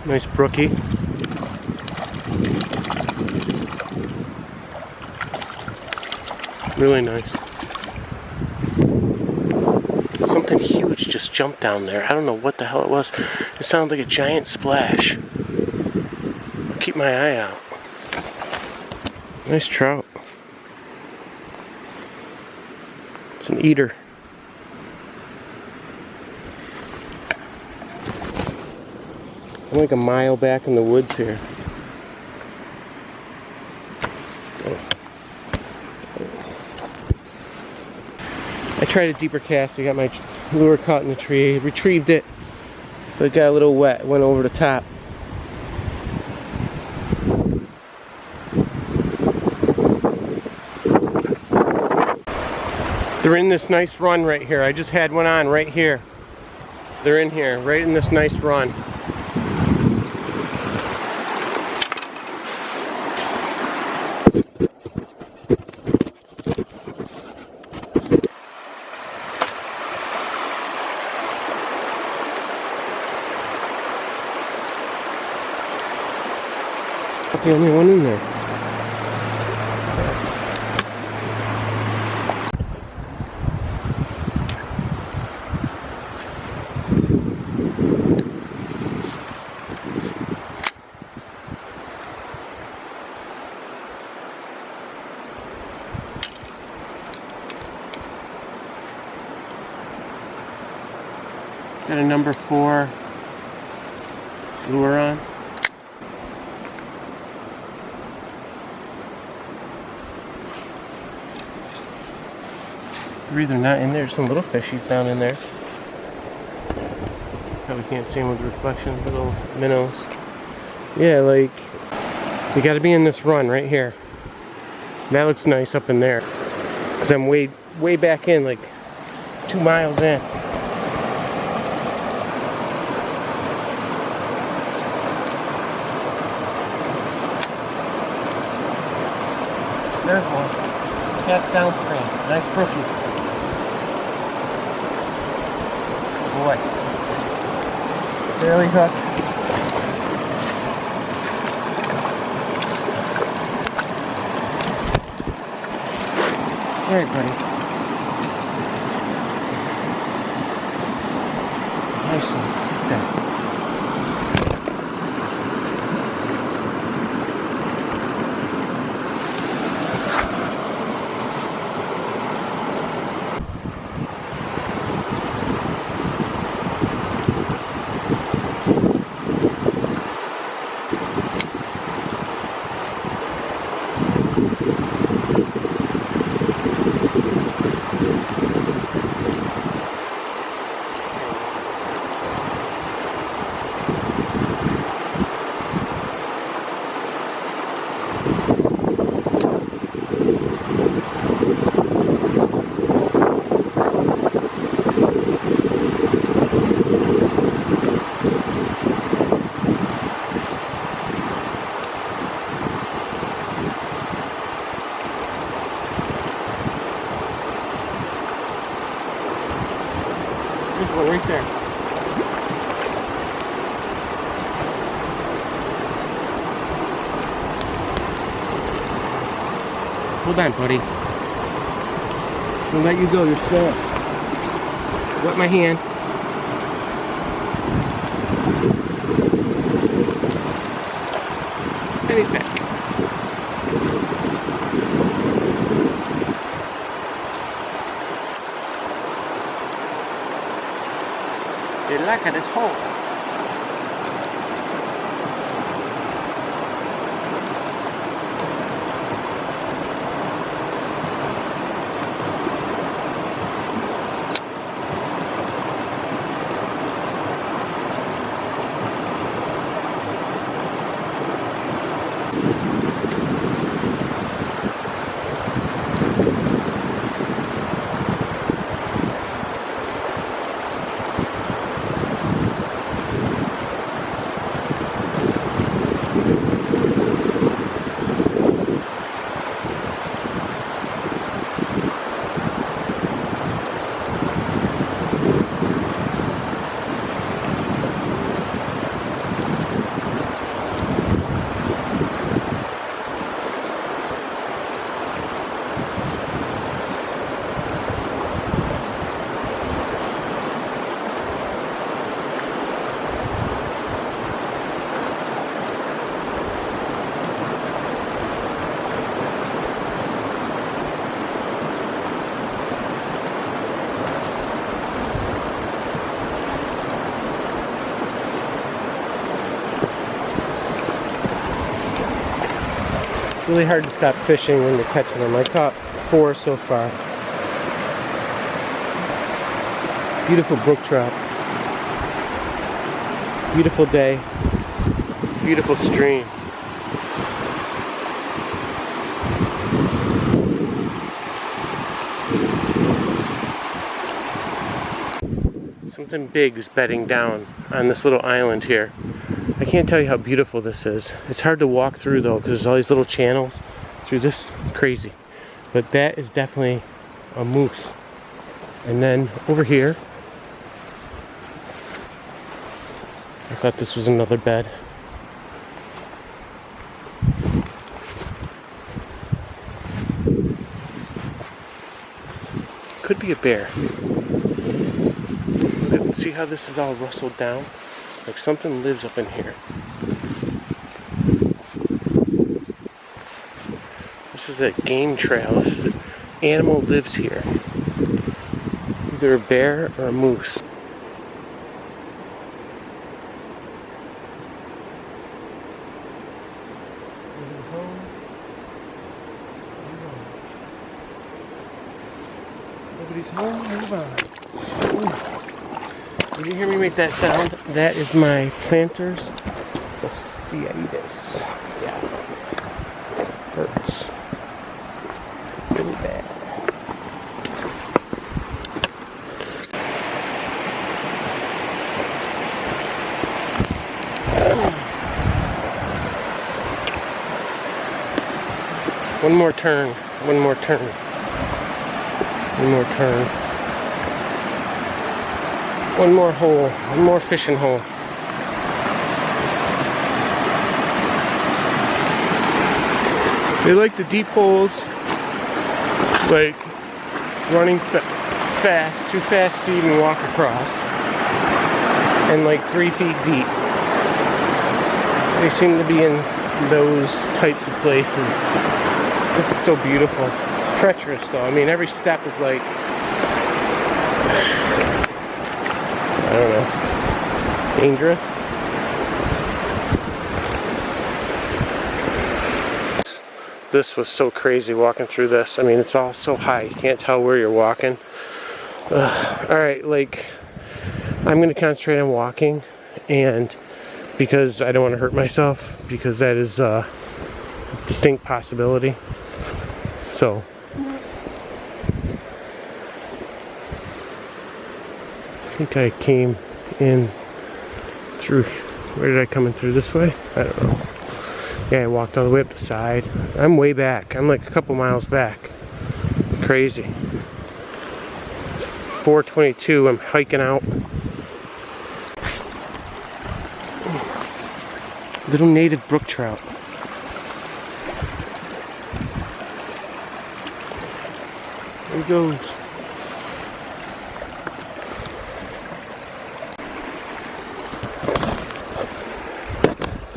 Nice brookie. Really nice. Something huge just jumped down there. I don't know what the hell it was. It sounded like a giant splash. I'll keep my eye out. Nice trout. It's an eater. I'm like a mile back in the woods here. I tried a deeper cast. I got my lure caught in the tree. Retrieved it, but it got a little wet. Went over the top. They're in this nice run right here. I just had one on right here. They're in here, right in this nice run. Not the only one in there. Got a number 4 lure on. They're either not in there. There's some little fishies down in there. Probably can't see them with the reflection. Little minnows. Yeah, like you got to be in this run right here. That looks nice up in there. Cause I'm way back in, like 2 miles in. There's one. Cast downstream. Nice brookie. Boy. Barely hooked. Alright, buddy. Nice one. Okay. There's one right there. Hold on, buddy. I'll let you go. You're slow. Wet my hand. And he's back. They like this hole. It's really hard to stop fishing when you're catching them. I caught 4 so far. Beautiful brook trout. Beautiful day. Beautiful stream. Something big is bedding down on this little island here. I can't tell you how beautiful this is. It's hard to walk through though because there's all these little channels through this. Crazy. But that is definitely a moose. And then over here, I thought this was another bed. Could be a bear. See how this is all rustled down? Like something lives up in here. This is a game trail. This is an animal lives here. Either a bear or a moose. Nobody's home. Move on. Did you hear me make that sound? That is my planter's fasciitis. Yeah. Hurts. Really bad. One more turn. One more turn. One more turn. One more hole, one more fishing hole. They like the deep holes, like running fast, too fast to even walk across, and like 3 feet deep. They seem to be in those types of places. This is so beautiful. It's treacherous though. I mean, every step is like, I don't know, dangerous. This was so crazy walking through this. I mean, it's all so high, you can't tell where you're walking. Alright, like, I'm going to concentrate on walking, and because I don't want to hurt myself, because that is a distinct possibility. So, I think I came in through, where did I come in through? This way? I don't know. Yeah, I walked all the way up the side. I'm way back. I'm like a couple miles back. Crazy. It's 4:22. I'm hiking out. Little native brook trout. There he goes.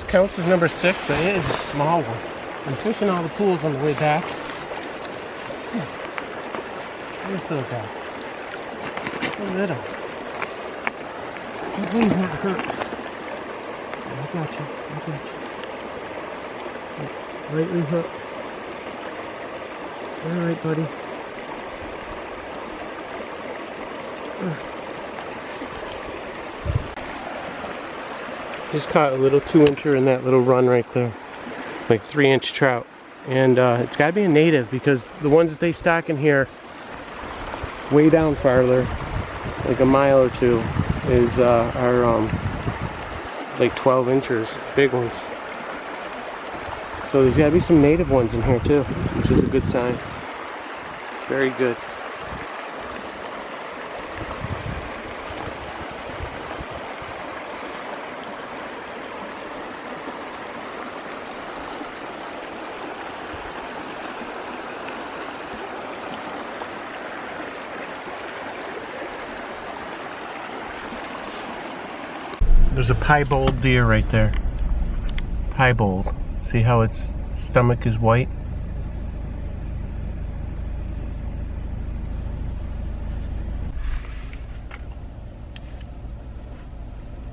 Counts as number 6, but it is a small one. I'm fishing all the pools on the way back. Look at this little guy. So little. Hopefully he's not hurt. I got you. I got you. Lightly hooked. Alright, buddy. Just caught a little 2-incher in that little run right there, like 3-inch trout, and it's got to be a native because the ones that they stock in here, way down farther, like a mile or two, is are like 12 inches, big ones. So there's got to be some native ones in here too, which is a good sign. Very good. There's a piebald deer right there. Piebald. See how its stomach is white?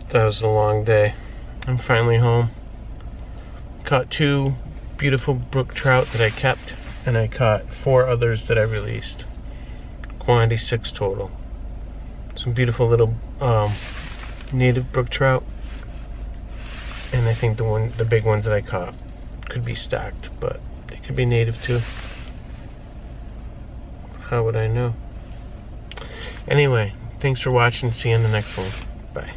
That was a long day. I'm finally home. Caught 2 beautiful brook trout that I kept, and I caught 4 others that I released. Quantity 6 total. Some beautiful little native brook trout, and I think the big ones that I caught could be stacked, but they could be native too. How would I know? Anyway, thanks for watching. See you in the next one. Bye.